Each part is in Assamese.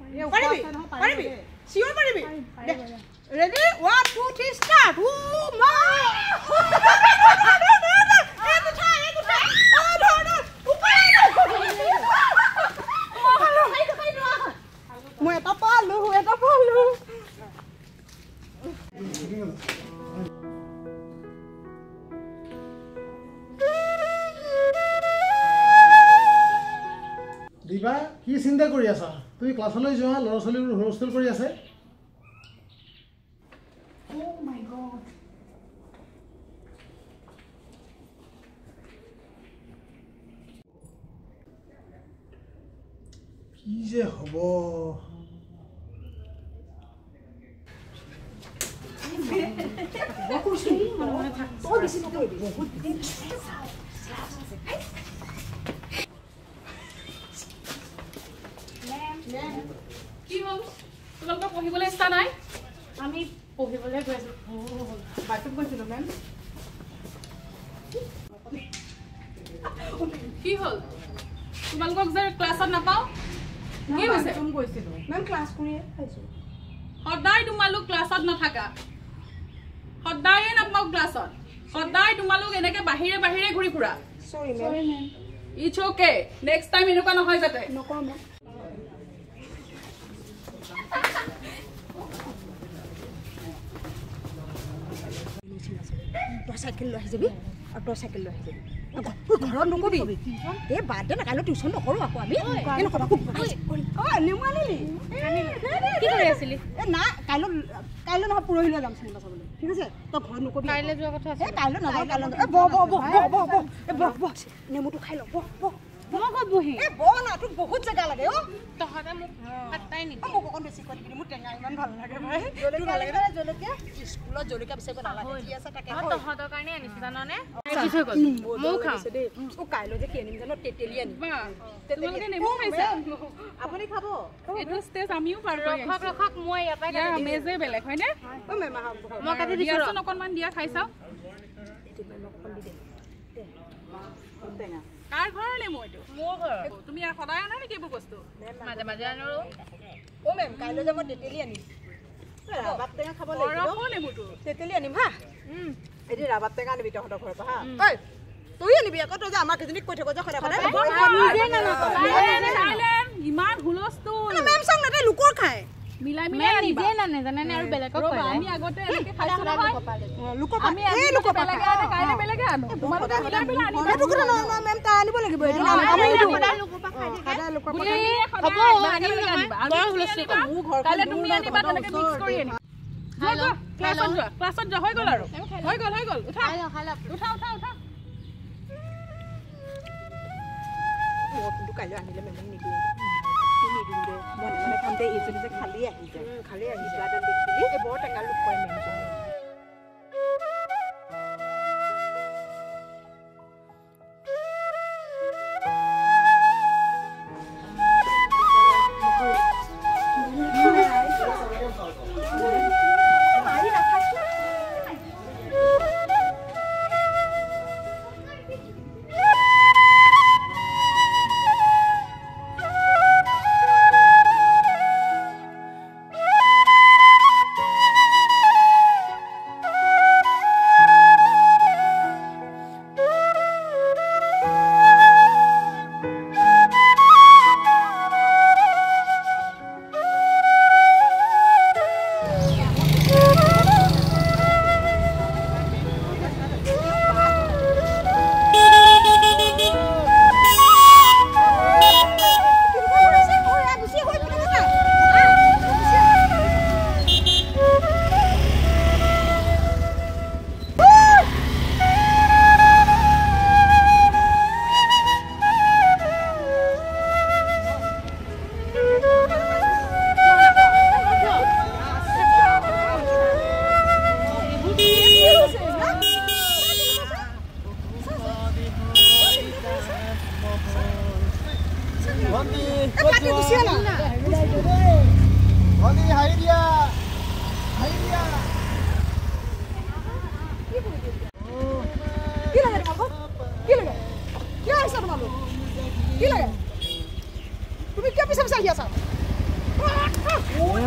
পাৰিবি পাৰিবি চিঞৰ পাৰিবি ৰেডি 1 2 3 ষ্টাৰ্ট ও মা মই এটা পালো দিবা কি চিন্তা কৰি আছা তুমি ক্লাছলৈ যোৱা ল'ৰা ছোৱালীবোৰ হোষ্টেল কৰি আছে Oh my god কি যে হ'ব কি হ'ল তোমালোকৰ পঢ়িবলৈ ইচ্ছা নাই আমি পঢ়িবলৈ গৈ আছো বাথৰুম গৈছিলো মেম কি হ'ল তোমালোকক যে ক্লাছত নাপাওঁ কি হৈছে বাথৰুম গৈছিলো মেম ক্লাছ কৰিয়ে খাইছো সদায় তোমালোক ক্লাছত নাথাকা সদায়ে নাপাওঁ ক্লাছত সদায় তোমালোক এনেকে বাহিৰে বাহিৰে ঘূৰি ফুৰা sorry ma'am it's okay next time এনেকুৱা নহয় যাতে নকওঁ মেম চাইকেল লৈ আহি যাবি আৰু তই চাইকেল লৈ আহি যাবি ঘৰত নকবি এই বাদ দে না কাইলৈ টিউশ্যন নকৰোঁ আকৌ আমি নেমু আনিলি কি কৰি আছিলি না কাইলৈ নহয় পৰহিলৈ যাম চিনেমা চাবলৈ ঠিক আছে তই ঘৰত নকবি কাইলৈ যোৱা কথা আছে কাইলৈ নাযাওঁ কাইলৈ নেমুটো খাই ল মই ক'ত বহি না তোক বহুত জেগা লাগে তহঁতে মোক পাত্তাই নিদিয়ে মোক অকণ বেছি কৰি দিবি মোৰ টেঙা ইমান ভাল লাগে ভাই জলকীয়া স্কুলত জলকীয়া বিচাৰিব নালাগে কি আছে তাকে তহঁতৰ কাৰণে আনিছো জাননে কাইলৈ যে কি আনিম জানো তেতেলী আনিম তোমালোকে নেমু খাইছা আপুনি খাব এইটো ষ্টেজ আমিও পাৰ কৰি ৰখক মই এটাই ইয়াৰ আমেজে বেলেগ হয়নে মই কাটি দিয়াচোন অকণমান দিয়া খাই চাওঁ কাৰ ঘৰৰ নেমু এইটো মোৰ ঘৰ তুমি সদায় আনা নেকি এইবোৰ বস্তু মাজে মাজে আনো মেম কাইলৈ যে মই তেতেলী আনিম ৰাবাব টেঙা খাব লাগিব নেমুটো তেতেলী আনিম হা এদিন ৰাবাব টেঙা আনিবি তহঁতৰ ঘৰৰ পৰা হা তই আনিবি আকৌ তই যে আমাৰ কেইজনীক কৈ থাকো যে সদায় ইমান হুলস্থুল মেম চাং নাতে লোকৰ খায় মিলাই মিলাই আনিবা নিজে নানে জানেনে আৰু বেলেগক কয় আমি আগতে এনেকে খাইছো নহয় লোকৰ আমি আজি লোকৰ বেলেগে আনে কাইলৈ বেলেগে আনো তোমালোকে মিলাই মিলাই আনিবা এইটো কথা নহয় মেম তাই আনিব লাগিব এদিন আমি সদায় লোকৰ পৰা খাই থাকে সদায় লোকৰ তুমি হ'ব আনিম নহয় মোৰ ঘৰ কাইলৈ তুমি আনিবা তেনেকে মিক্স কৰি আনিবা ক্লাছত যোৱা হৈ গ'ল আৰু হৈ গ'ল উঠা উঠা কিন্তু কাইলৈ আনিলে মেমক নিদিওঁ নিদিওঁ দে মনে মনে খাম দে এইজনী যে খালী আহি যায় দেখিলি এই বৰ টেঙা লোক কয় মেমজনী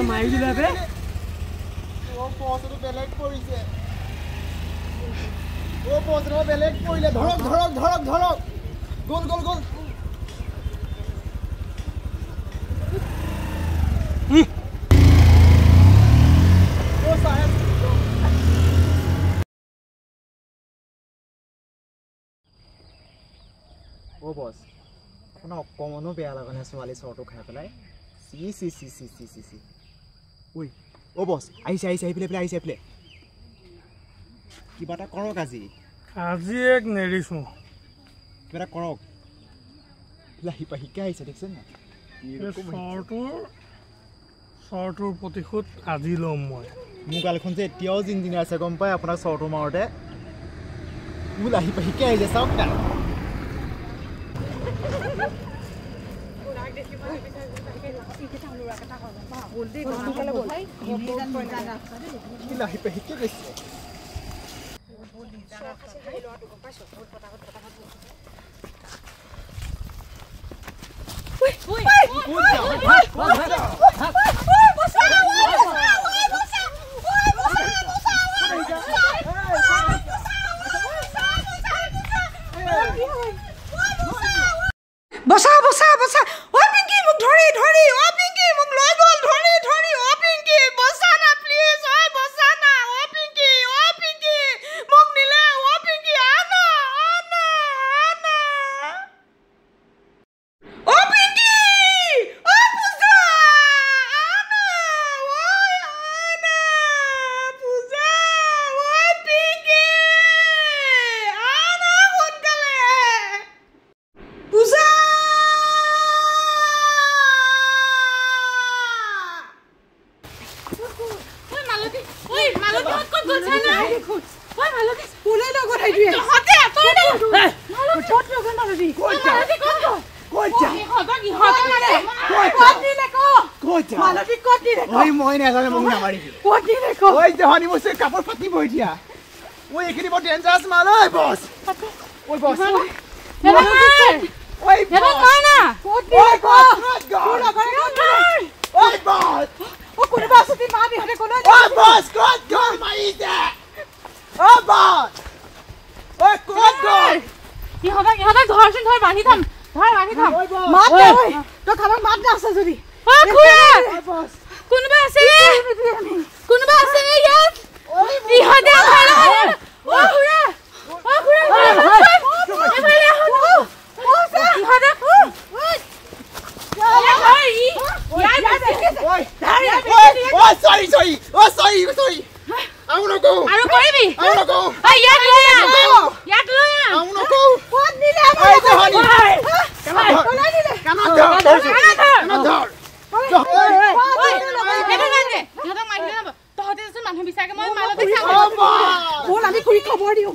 মাৰি দিলে বে ও পছটো বেলেগ পৰিছে ও পছটো বেলেগ পৰিলে ধৰক গোল ও সাহেব ও বস আপোনাৰ অকমানো বেয়া লগা নাই ছোৱালী চৰটো খাই পেলাই চি ঐ ও বস আহিছে আহিলে কিবা এটা কৰক আজি এক নেৰিছো কিবা এটা কৰক লাহিপা শিকাই আহিছে দেখছেন না চৰটোৰ প্ৰতিশোধ আজি ল'ম মই মোৰ গালখন যে এতিয়াও জিনজিনাই আছে গম পাই আপোনাৰ চৰটো মাৰোতে মোৰ লাহিপা শিকাই আহিছে চাওক না লাহিপা শিকাই গৈছে বসা ও পিঙ্কি মোক ধৰি ও পিঙ্কি মোক লৈ গল ধৰি ও পিঙ্কি বসা না প্লিজ ও বসা না ও পিঙ্কি মোক নিলে ও পিঙ্কি আনা ও পিঙ্কি ও পূজা আনা পূজা ও পিঙ্কি আনা সোনকালে পূজা মই নাজানো মোক নামাৰিবি ঐ জহনি মোৰ কাপোৰ ফাটিব এতিয়া ঐ এইখিনি বৰ ডেঞ্জাৰাছ মাল ঐ বছ ঐ বছ ইহঁতক ধৰচোন ধৰ বান্ধি থম কোনোবা আছে ইয়াত ইহঁতে মানুহ বিচাৰে মই মালতে আমি খুৰি খবৰ দিওঁ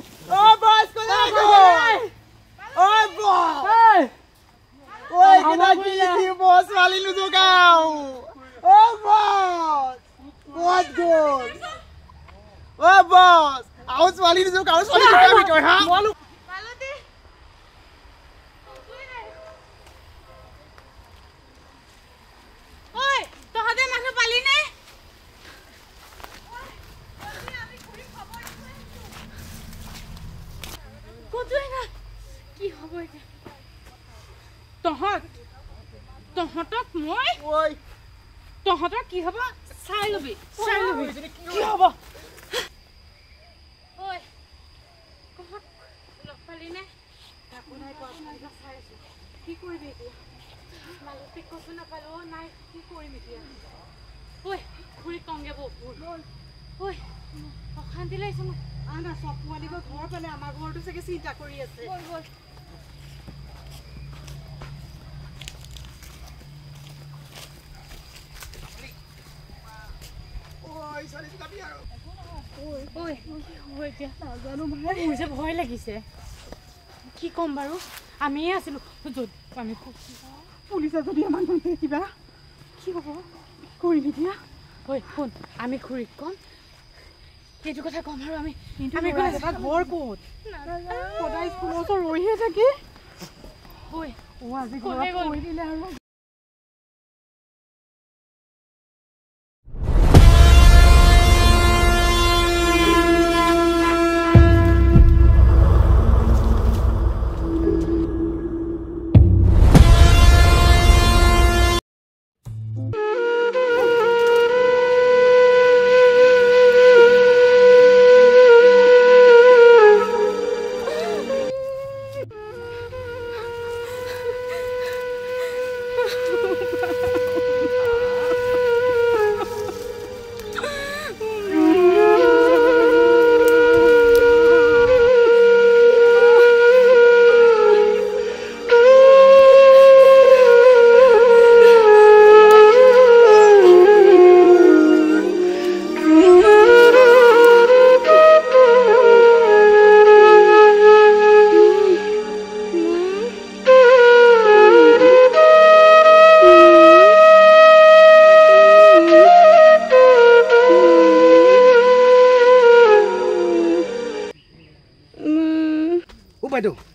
তহঁতৰ কি হ'ব চাই লবি কি হ'ব কি কৰিবি এতিয়া মালতী কচু নাপালো নাই কি কৰিম এতিয়া খুৰীক কওঁগে অশান্তি লাগিছে মোক আনা চব পোৱালিব ঘৰ পালে আমাৰ ঘৰটো চাগে চিন্তা কৰি আছে মোৰ যে ভয় লাগিছে কি ক'ম বাৰু আমিয়ে আছিলো আমি পুলিচে যদি আমাৰ কিবা কি হ'ব কৰিম এতিয়া শুন আমি খুৰীক ক'ম সেইটো কথা ক'ম আৰু আমি ঘৰ ক'ত সদায় স্কুলত ৰৈহে থাকি আজি ঘৰত কৈ দিলে আৰু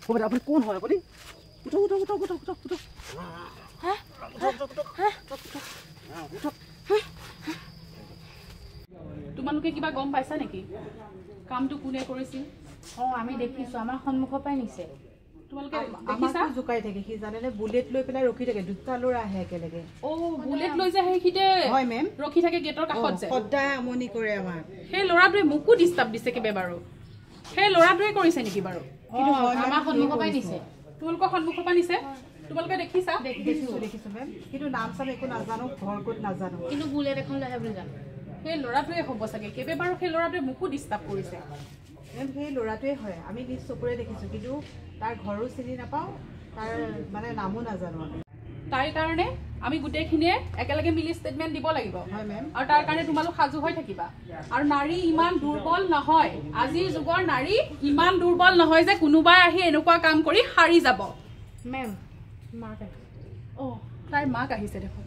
হ'ব দে আপুনি কোন হয় আপুনি উঠক উঠক উঠক উঠক উঠক উঠক তোমালোকে কিবা গম পাইছা নেকি কামটো কোনে কৰিছিল আমি দেখিছো আমাৰ সন্মুখৰ পৰাই নিছে তোমালোকে দেখিছা আমাকো জোকাই থাকে সি জানেনে বুলেট লৈ পেলাই ৰখি থাকে দুটা ল'ৰা আহে একেলগে ও বুলেট লৈ যায় সেইখিতে হয় মেম ৰখি থাকে গেটৰ কাষত যায় সদায় আমনি কৰে আমাক সেই ল'ৰাটোৱে মোকো ডিষ্টাৰ্ব দিছে কিবে বাৰু সেই ল'ৰাটোৱে কৰিছে নেকি বাৰু আমাৰ সন্মুখৰ পৰাই নিছে তোমালোকৰ সন্মুখৰ পৰা নিছে তোমালোকে দেখিছা দেখিছো মেম কিন্তু নাম চাম একো নাজানো ঘৰ ক'ত নাজানো কিন্তু বুলেট এখন লৈ আহে বুলি জানো সেই ল'ৰাটোৱে হ'ব চাগে কেবে বাৰু সেই ল'ৰাটোৱে মোকো ডিষ্টাৰ্ব কৰিছে মেম সেই ল'ৰাটোৱে হয় আমি নিজ চকুৰে দেখিছো কিন্তু তাৰ ঘৰো চিনি নাপাওঁ তাৰ মানে নামো নাজানো আমি তাইৰ কাৰণে আমি গোটেইখিনিয়ে একেলগে মিলি ষ্টেটমেণ্ট দিব লাগিব হয় মেম আৰু তাৰ কাৰণে তোমালোক সাজু হৈ থাকিবা আৰু নাৰী ইমান দুৰ্বল নহয় আজিৰ যুগৰ নাৰী ইমান দুৰ্বল নহয় যে কোনোবাই আহি এনেকুৱা কাম কৰি হাৰি যাব মেম মাক অ তাইৰ মাক আহিছে দেখোন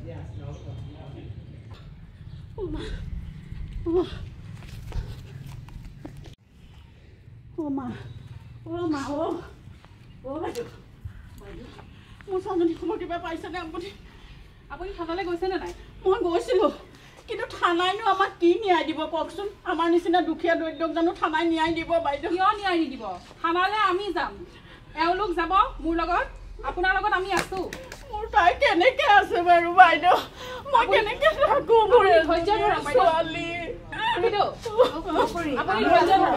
মোৰ ছোৱালীজনী খবৰ কিবা পাইছেনে আপুনি আপুনি থানালৈ গৈছেনে নাই মই গৈছিলোঁ কিন্তু থানাইনো আমাক কি ন্যায় দিব কওকচোন আমাৰ নিচিনা দুখীয়া দৰিদ্ৰক জানো থানাই ন্যায় দিব বাইদেউ কিয় ন্যায় নিদিব থানালৈ আমি যাম এওঁলোক যাব মোৰ লগত আপোনাৰ লগত আমি আছোঁ মোৰ তাই কেনেকে আছে বাৰু বাইদেউ মই কেনেকে থাকোঁ মোৰ ধৈৰ্য ধৰক বাইদেউ। ছোৱালী বাইদেউ, আপুনি ধৈৰ্য ধৰক।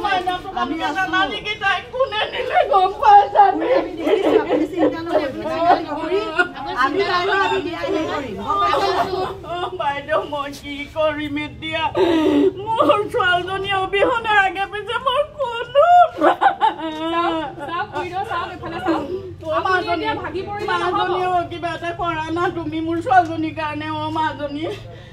মাইনা তোমালোকে জানা নেকি তাইক কোনে নিলে গম পাই জানি আপুনি চিন্তা নকৰিব আমি বাৰু আমি দিয়াই কৰিম বাইদেউ মই কি কৰিম এতিয়া মোৰ ছোৱালীজনী অবিহনে আগে পিছে মোৰ কোনো চাওক খুৰীদেউ, চাওক এইফালে চাওক। আপুনি এতিয়া ভাগি পৰিলে নহ'ব। মাজনীও কিবা এটা কৰা না তুমি মোৰ ছোৱালীজনীৰ কাৰণে মাজনী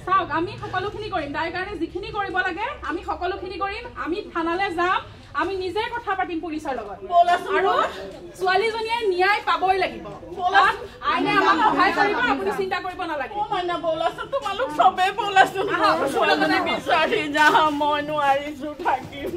চাওক আমি সকলোখিনি কৰিম তাইৰ কাৰণে যিখিনি কৰিব লাগে আমি সকলোখিনি কৰিম আমি থানালৈ যাম আমি নিজে কথা পাতিম পুলিচৰ লগত আৰু ছোৱালীজনীয়ে ন্যায় পাবই লাগিব আইনে আমাক সহায় কৰিব আপুনি চিন্তা কৰিব নালাগে মাইনা বলাচোন তোমালোক চবে বলাচোন ছোৱালীজনী বিচাৰি যাওঁ মই নোৱাৰিছো থাকিব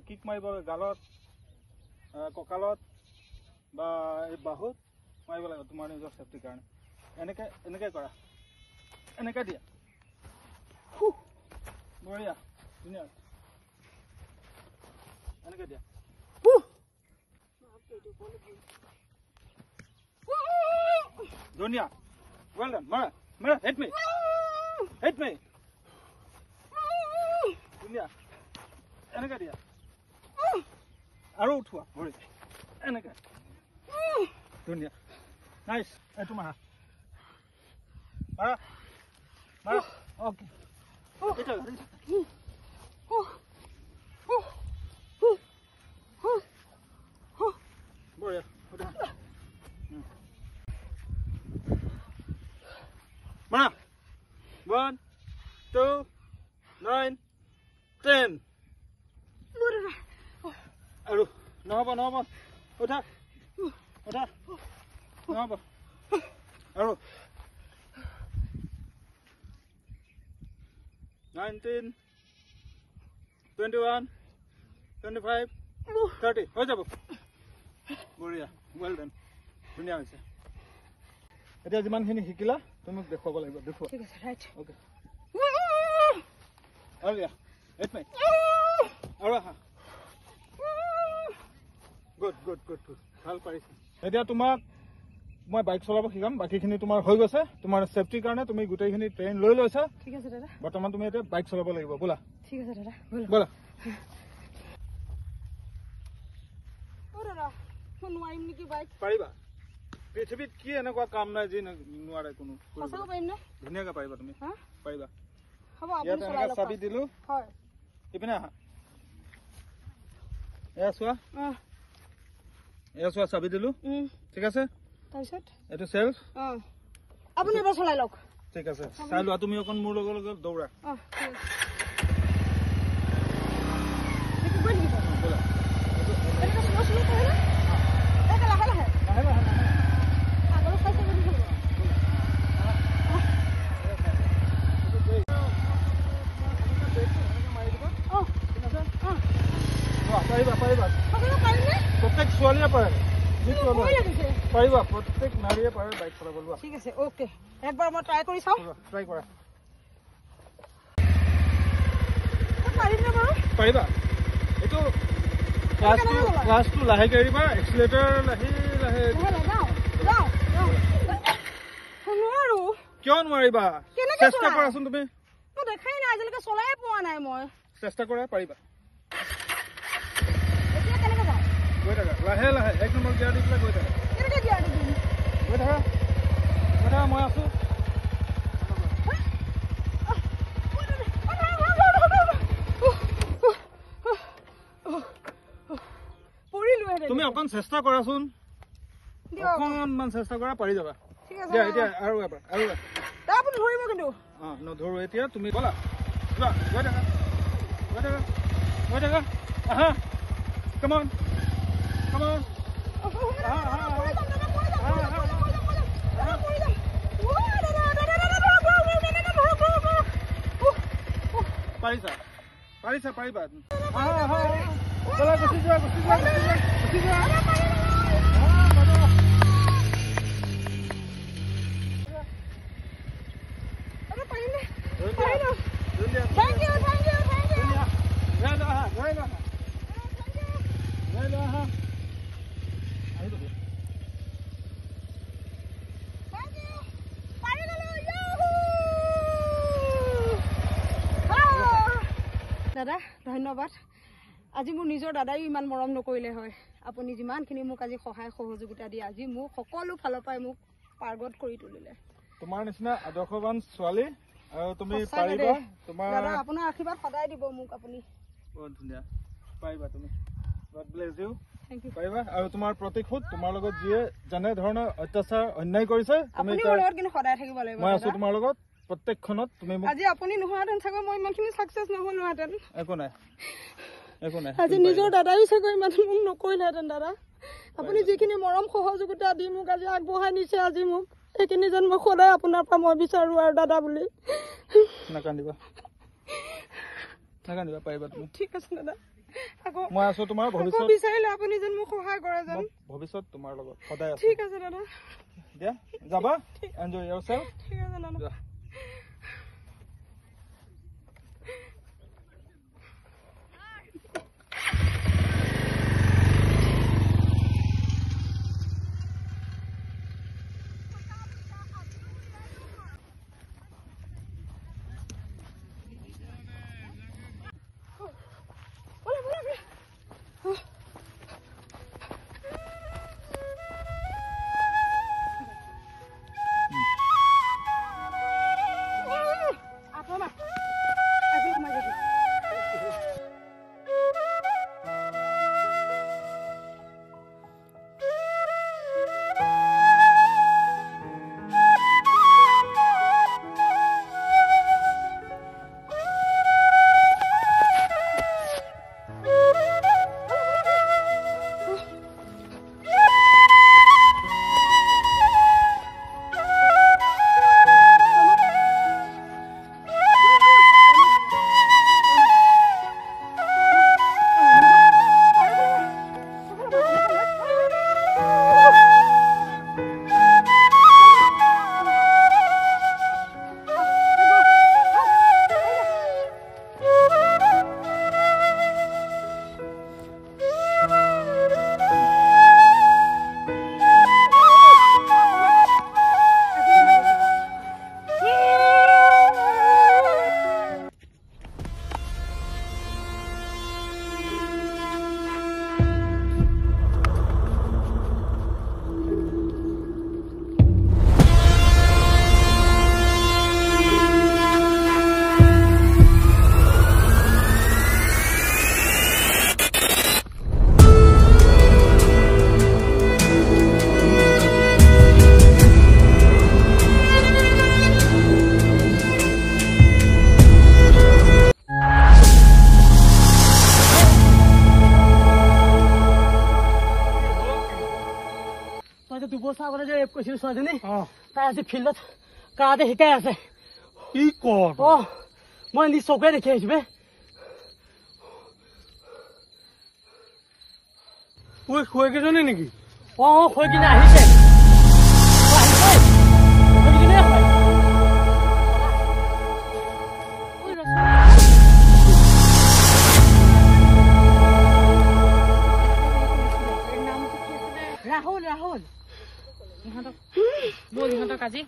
কিক মাৰিব গালত কঁকালত বা এই বাহুত মাৰিব লাগিব তোমাৰ নিজৰ চেফটিৰ কাৰণে এনেকৈ কৰা এনেকৈ দিয়া বঢ়িয়া ধুনীয়া এনেকৈ দিয়া ধুনীয়া ৱেল ডান মাৰা মাৰা হিট মি ধুনীয়া এনেকৈ দিয়া আৰু উঠোৱা ভৰি এনেকৈ ধুনীয়া নাইচ এইটো মাৰা মাৰা মাৰা অ'কে বঢ়িয়া মাৰা 1 উঠা উঠা নহ'ব আৰু 19 21 25 30 হৈ যাব বঢ়িয়া ৱেল ডান ধুনীয়া হৈছে এতিয়া যিমানখিনি শিকিলা তুমি দেখুৱাব লাগিব দেখুৱা ঠিক আছে ৰাইট ওকে আৰু দিয়া এইট মাই আৰু আহা গুড গুড গুড গুড ভাল পাৰিছা এতিয়া তোমাক মই বাইক চলাব শিকাম বাকীখিনি তোমাৰ হৈ গৈছে তোমাৰ সেফটিৰ কাৰণে তুমি গোটেইখিনি ট্ৰেইন লৈ লৈছা ঠিক আছে দাদা বৰ্তমান তুমি এতিয়া বাইক চলাব লাগিব ব'লা ঠিক আছে দাদা ব'লা অ দাদা মই নোৱাৰিম নেকি বাইক পাৰিবা পৃথিৱীত কি এনেকুৱা কাম নাই যি নোৱাৰে কোনো সঁচাকৈ পাৰিম নে ধুনীয়াকৈ পাৰিবা তুমি হা পাৰিবা হ'ব ইয়াত আপুনি চলাই এনেকৈ লওক চাবি দিলোঁ হয় ইপিনে আহা এয়া চোৱা চাবি দিলোঁ ঠিক আছে তাৰপিছত এইটো চেল্ফ আপুনি এবাৰ চলাই লওক ঠিক আছে চাই লোৱা তুমি অকণ মোৰ লগে লগে দৌৰা ব'লা পাৰিবা পাৰিবা প্ৰত্যেক ছোৱালীয়ে পাৰে পাৰিবা প্ৰত্যেক নাৰীয়ে পাৰে বাইক চলাব লোৱা ঠিক আছে অ'কে একবাৰ মই ট্ৰাই কৰি চাওঁ ট্ৰাই কৰা পাৰিমনে বাৰু পাৰিবা এইটো ক্লাছটো লাহেকৈ এৰিবা এক্সিলেটাৰ লাহে লাহে নোৱাৰো কিয় নোৱাৰিবা চেষ্টা কৰাচোন তুমি মই দেখাই নাই আজিলৈকে চলাই পোৱা নাই মই চেষ্টা কৰা পাৰিবা এতিয়া কেনেকৈ যাওঁ গৈ থাকা লাহে লাহে 1 নম্বৰ গিয়াৰ দি পেলাই গৈ থাকা কেনেকৈ দিয়া দিম গৈ থাকা মই আছো তুমি অকণ চেষ্টা কৰাচোন অকণমান চেষ্টা কৰা পাৰি যাবা দিয়া এতিয়া আৰু এবাৰ আপুনি ধৰিব কিন্তু নধৰো এতিয়া তুমি ব'লা যোৱা গৈ থাকা গৈ থাকা আহা কামন পাৰিছা পাৰিবা ব'লা গুচি যোৱা দাদা ধন্যবাদ আজি মোৰ নিজৰ দাদাই ইমান মৰম নকৰিলে হয় আপুনি যিমানখিনি মোক আজি সহায় সহযোগিতা দি আজি মোক সকলো ফালৰ পৰাই মোক পাৰ্গত কৰি তুলিলে তোমাৰ নিচিনা আদৰ্শৱান ছোৱালী আৰু তুমি পাৰিবা তোমাৰ দাদা আপোনাৰ আশীৰ্বাদ সদায় দিব মোক আপুনি বহুত ধুনীয়া পাৰিবা তুমি God bless you thank you পাৰিবা আৰু তোমাৰ প্ৰতিশোধ তোমাৰ লগত যিয়ে যেনে ধৰণৰ অত্যাচাৰ অন্যায় কৰিছে আপুনি মোৰ লগত কিন্তু সদায় থাকিব লাগিব মই আছো তোমাৰ লগত প্ৰত্যেকখনত তুমি আজি আপুনি নোহোৱাহেঁতেন চাগৈ মই ইমানখিনি ছাকচেছ নহ'লোহেঁতেন একো নাই আজি নিজৰ দাদাই চাগৈ ইমান মোক নকৰিলেহেঁতেন দাদা আপুনি যিখিনি মৰম সহযোগিতা দি মোক আজি আগবঢ়াই নিছে আজি মোক সেইখিনি যেন মই সদায় আপোনাৰ পৰা মই বিচাৰো আৰু দাদা বুলি নাকান্দিবা পাৰিবা তুমি ঠিক আছে দাদা মই আছো তোমাৰ ভৱিষ্যত বিচাৰিলে আপুনি যেন মোক সহায় কৰে যেন ভৱিষ্যত তোমাৰ লগত সদায় আছো ঠিক আছে দাদা দিয়া যাবা এনজয় ইয়োৰছেল্ফ ঠিক আছে দাদা তই যে 2 বছৰ আগতে যে ৰেপ কৰিছিলি ছোৱালীজনী তাই আজি ফিল্ডত কাৰাতে শিকাই আছে কি কৰ মই নিজ চকুৰে দেখি আহিছো বে ঐ খুৱাইকেইজনী নেকি হৈ কিনে আহিছে ৰাহুল ইহঁতক আজি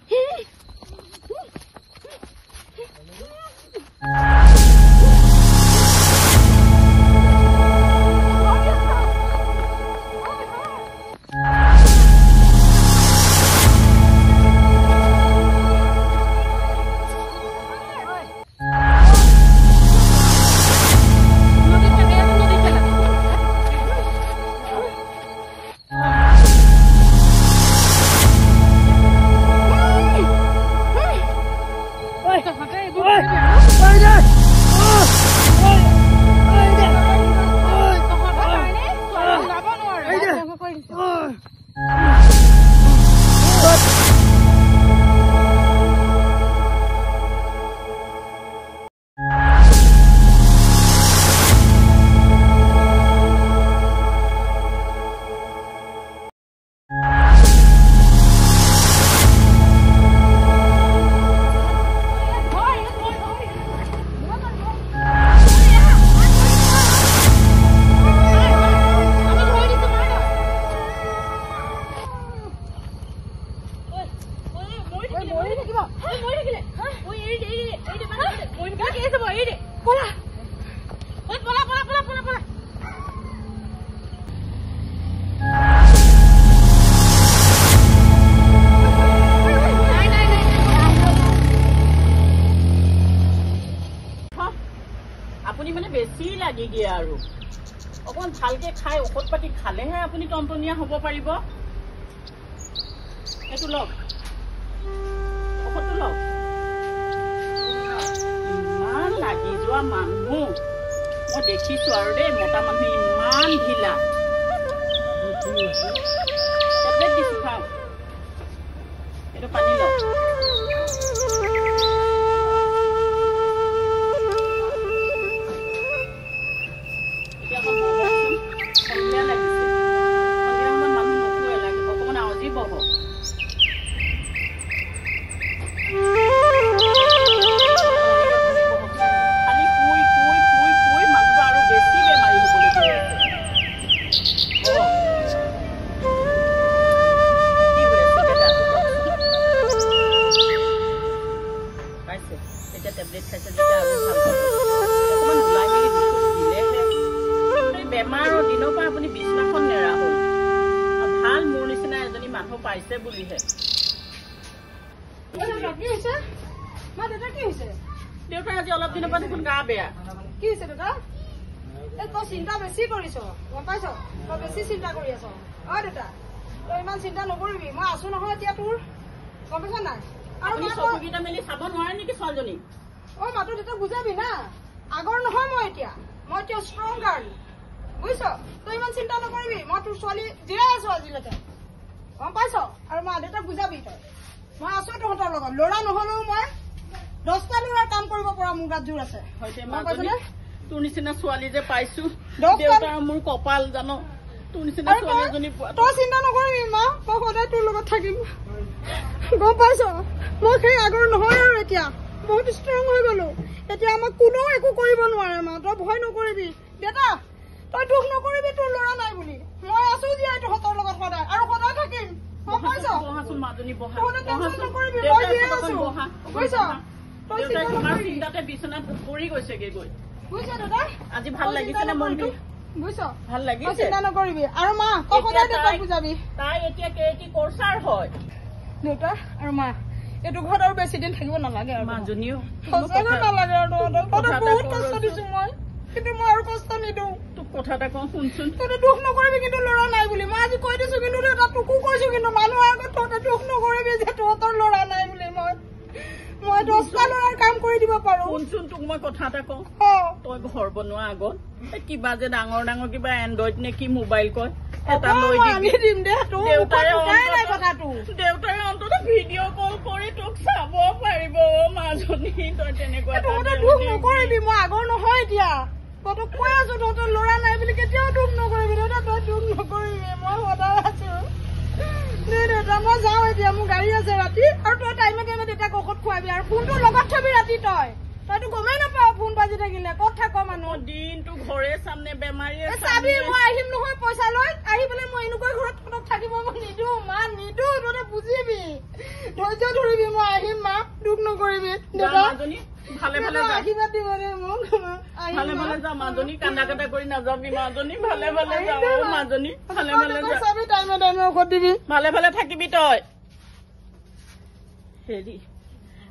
আপুনি মানে বেছি লাগি গিয়ে আৰু অকমান ভালকে খাই ঔষধ পাতি খালেহে আপুনি টনটনীয়া হ'ব পাৰিব এইটো লওক ঔষধটো লওক ইমান লাগি যোৱা মানুহ মই দেখিছো আৰু দেই মতা মানুহ ইমান ঢিলা টেবলেট দিছো খাওক এইটো পানী লওক বেমাৰৰ দিনৰ পৰা আপুনি বিছনাখন নেৰা হ'ল ভাল মোৰ নিচিনা এজনী মানুহ পাইছে বুলিহে দেউতা আজি অলপ দিনৰ পৰা দেখোন গা বেয়া কি হৈছে দাদা তই চিন্তা বেছি কৰিছ গম পাইছ তই বেছি চিন্তা কৰি আছ দেউতা তই ইমান চিন্তা নকৰিবি মই আছো নহয় এতিয়া তোৰ গম পাইছ নাই আপুনি চকুকেইটা মেলি চাব নোৱাৰে নেকি ছোৱালীজনী মাতো দেউতাক বুজাবি না আগৰ নহয় মই এতিয়া ষ্ট্ৰং গাৰ্ল বুজিছ তই ইমান চিন্তা নকৰিবি মই তোৰ ছোৱালী জীয়াই আছো আজিলৈকে গম পাইছ আৰু মা দেউতাক বুজাবি তই মই আছো তহঁতৰ লগত ল'ৰা নহলেও মই 10টা ল'ৰাৰ কাম কৰিব পৰা মোৰ গাত জোৰ আছে তোৰ নিচিনা ছোৱালী যে পাইছো দেউতাৰ মোৰ কপাল জানো তোৰ নিচিনা ছোৱালী এজনী তই চিন্তা নকৰিবি মা মই সদায় তোৰ লগত থাকিম গম পাইছ মই সেই আগৰ নহয় আৰু এতিয়া বহুত ষ্ট্ৰং হৈ গলো এতিয়া আমাক কোনেও একো কৰিব নোৱাৰে মা তই ভয় নকৰিবি দেউতা তই দুখ নকৰিবি তোৰ ল'ৰা নাই বুলি মই আছো জীয়াই তহঁতৰ লগত সদায় আৰু সদায় থাকিম গম পাইছ চিন্তাতে বিচনাত পৰি গৈছেগে গৈ বুজিছ দাদা আজি ভাল লাগিছে নে মনটো বুজিছ ভাল লাগিছে চিন্তা নকৰিবি আৰু মা তই সদায় দেউতাক বুজাবি তাই এতিয়া কেটি কোৰ্চাৰ হয় দেউতা আৰু মা এইটো ঘৰত আৰু বেছি দিন থাকিব নালাগে আৰু মাজনীও সঁচাকৈ নালাগে আৰু তহঁতক বহুত কষ্ট দিছো মই কিন্তু মই আৰু কষ্ট নিদিওঁ তোক কথা এটা কওঁ শুনচোন তহঁতে দুখ নকৰিবি কিন্তু ল'ৰা নাই বুলি মই আজি কৈ দিছো কিন্তু দেউতা তোকো কৈছো কিন্তু মানুহৰ আগত তহঁতে দুখ নকৰিবি যে তহঁতৰ ল'ৰা নাই বুলি মই 10টা ল'ৰাৰ কাম কৰি দিব পাৰো শুনচোন তোক মই কথা এটা কওঁ তই ঘৰ বনোৱা আগত কিবা যে ডাঙৰ ডাঙৰ কিবা এণ্ড্ৰইড নে কি মোবাইল কয় এটা লৈ আমি দিবি দিম দে তোৰ দেউতাৰে নাই কথাটো দেউতাৰে অন্তত ভিডিঅ' কল কৰি তোক চাব পাৰিব মাজনী তই তেনেকুৱা তহঁতে দুখ নকৰিবি মই আগৰ নহয় এতিয়া তহঁতক কৈ আছো তহঁতৰ ল'ৰা নাই বুলি কেতিয়াও দুখ নকৰিবি দেউতা তই দুখ নকৰিবি মই সদায় আছো দে দেউতা মই যাওঁ এতিয়া মোৰ গাড়ী আছে ৰাতি আৰু তই টাইমে টাইমে দেউতাক ঔষধ খুৱাবি আৰু ফোনটো লগত থবি ৰাতি তইতো গমেই নাপাৱ ফোন বাজি থাকিলে ক'ত থাক মানুহ দিনটো ঘৰে চামনে বেমাৰীয়ে চাবি মই আহিম নহয় পইচা লৈ আহি পেলাই মই এনেকুৱা ঘৰত তহঁতক থাকিব মই নিদো মা নিদো তহঁতে বুজিবি ধৈৰ্য ধৰিবি মই আহিম মা দুখ নকৰিবি দেউতা ভালে ভালে যা আশীৰ্বাদ দিব দে মোক ভালে ভালে যা মাজনী কান্দা কাটা কৰি নাযাবি মাজনী ভালে ভালে যা মাজনী ভালে ভালে যা চাবি টাইমে টাইমে ঔষধ দিবি ভালে ভালে থাকিবি তই হেৰি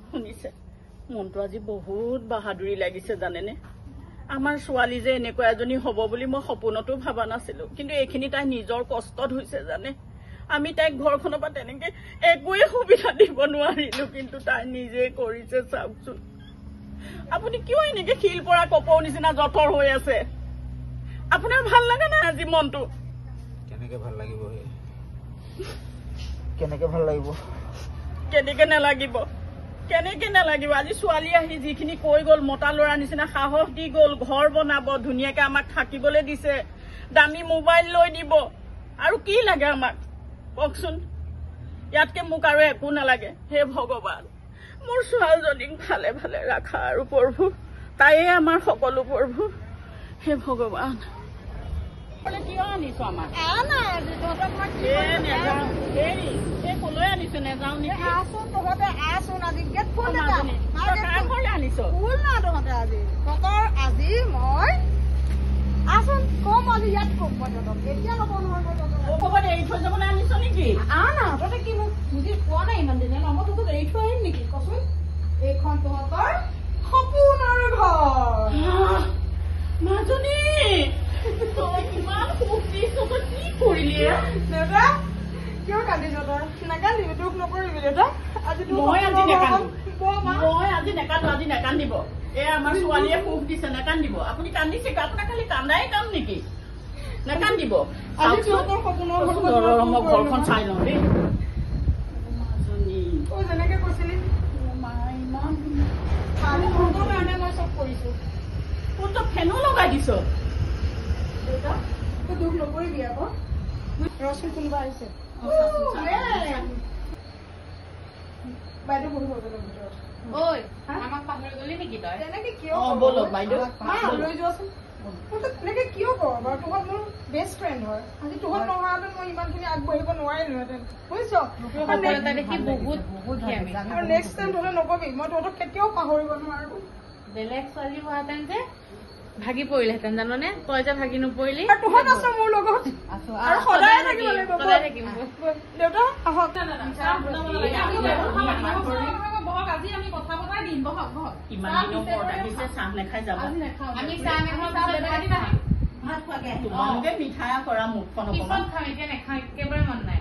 শুনিছে মনটো আজি বহুত বাহাদুৰি লাগিছে জানেনে আমাৰ ছোৱালী যে এনেকুৱা এজনী হ'ব বুলি মই সপোনতো ভাবা নাছিলো কিন্তু এইখিনি তাই নিজৰ কষ্টত হৈছে জানে আমি তাইক ঘৰখনৰ পৰা তেনেকে একোৱে সুবিধা দিব নোৱাৰিলো কিন্তু তাই নিজে কৰিছে চাওকচোন আপুনি কিয় এনেকে শিল পৰা কপৰ নিচিনা জঠৰ হৈ আছে আপোনাৰ ভাল লাগে নাই আজি মনটো কেনেকে ভাল লাগিব কেনেকে নালাগিব আজি ছোৱালী আহি যিখিনি কৈ গ'ল মতা ল'ৰা নিচিনা সাহস দি গ'ল ঘৰ বনাব ধুনীয়াকে আমাক থাকিবলৈ দিছে দামী মোবাইল লৈ দিব আৰু কি লাগে আমাক কওকচোন ইয়াতকে মোক আৰু একো নালাগে হে ভগৱান মোৰ ছোৱালীজনীক ভালে ভালে ৰাখা আৰু প্ৰভু তাইয়ে আমাৰ সকলো প্ৰভু হে ভগৱান কিয় আনিছো আমাক কলৈ আনিছো নেযাও নেকি আনিছো তহঁতে আজি তহঁতৰ আজি মই আচোন কম আজি ইয়াত কম মই তহঁতক কেতিয়া ল'ব নহয় ক'ৰবাত এৰি থৈ যাবলৈ আনিছ নেকি তহঁতে কি মোক বুজি পোৱা নাই ইমান দিনে মই তহঁতক এৰি থৈ আহিম নেকি কচোন এইখন তহঁতৰ সপোনৰ ঘৰ মাজনী তই ইমান সুখ দিছ তই কি কৰিলি দেউতা কিয় কান্দিছ তই নাকান্দিবি দুখ নকৰিবি দেউতা আজি মই আজি নেকান্দিব এই আমাৰ ছোৱালীয়ে সুখ দিছে নেকান্দিব আপুনি কান্দিছে আপোনাক খালি কান্দাই কাম নেকি নেকান্দিব মই ঘৰখন চাই লওঁ দেই যেনেকে কৈছিলি কাৰণে মই চব কৰিছো তই ফেনো লগাই দিছ দেউতা তই দুখ নকৰিবি আকৌ ৰচোন কোনোবা আহিছে বাইদেউ বহিব ভিতৰত ঐ আমাক পাহৰি গলি নেকি তই তেনেকে কিয় ব'লক বাইদেউ লৈ যোৱাচোন তেনেকে কিয় কৰ বাৰু তোহত মোৰ বেষ্ট ফ্ৰেণ্ড হয় আজি তোহত নোহোৱাহেঁতেন মই ইমানখিনি আগবাঢ়িব নোৱাৰিলোহেঁতেন বুজিছ দেখি বহুত আৰু নেক্সট টাইম তহঁতে নকবি মই তহঁতক কেতিয়াও পাহৰিব নোৱাৰো বেলেগ ছোৱালী হোৱাহেঁতেন যে ভাগি পৰিলেহেঁতেন জাননে তই যে ভাগি নপৰিলি আৰু তোহত আছ মোৰ লগত আৰু সদায় থাকিব লাগিব দেউতা আহক আজি আমি কথা পতাই দিম বহক ইমান দিনৰ মূৰত আহিছে চাহ নেখাই যাব আমি চাহ তোমালোকে মিঠাই কৰা মুখখন অকণমান খাম এতিয়া নেখাওঁ একেবাৰে মন নাই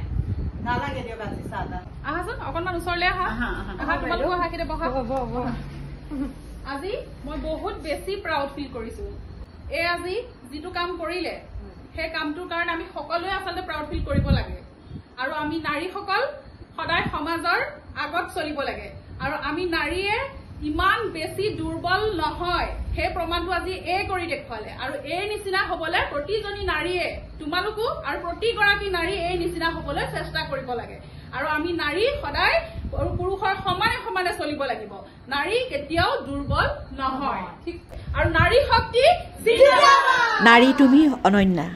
নালাগে দিয়ক আজি চাহ আহাচোন অকণমান ওচৰলৈ আহা তোমালোকো আহা কেতিয়া বহা আজি মই বহুত বেছি প্ৰাউড ফিল কৰিছো এই আজি যিটো কাম কৰিলে সেই কামটোৰ কাৰণে আমি সকলোৱে আচলতে প্ৰাউড ফিল কৰিব লাগে আৰু আমি নাৰীসকল সদায় সমাজৰ আগত চলিব লাগে আৰু আমি নাৰীয়ে ইমান বেছি দুৰ্বল নহয় সেই প্ৰমাণটো আজি এই কৰি দেখুৱালে আৰু এই নিচিনা হবলৈ প্ৰতিজনী নাৰীয়ে তোমালোকো আৰু প্ৰতিগৰাকী নাৰী এই নিচিনা হবলৈ চেষ্টা কৰিব লাগে আৰু আমি নাৰী সদায় পুৰুষৰ সমানে সমানে চলিব লাগিব নাৰী কেতিয়াও দুৰ্বল নহয় ঠিক আৰু নাৰী শক্তি নাৰী তুমি অনন্যা।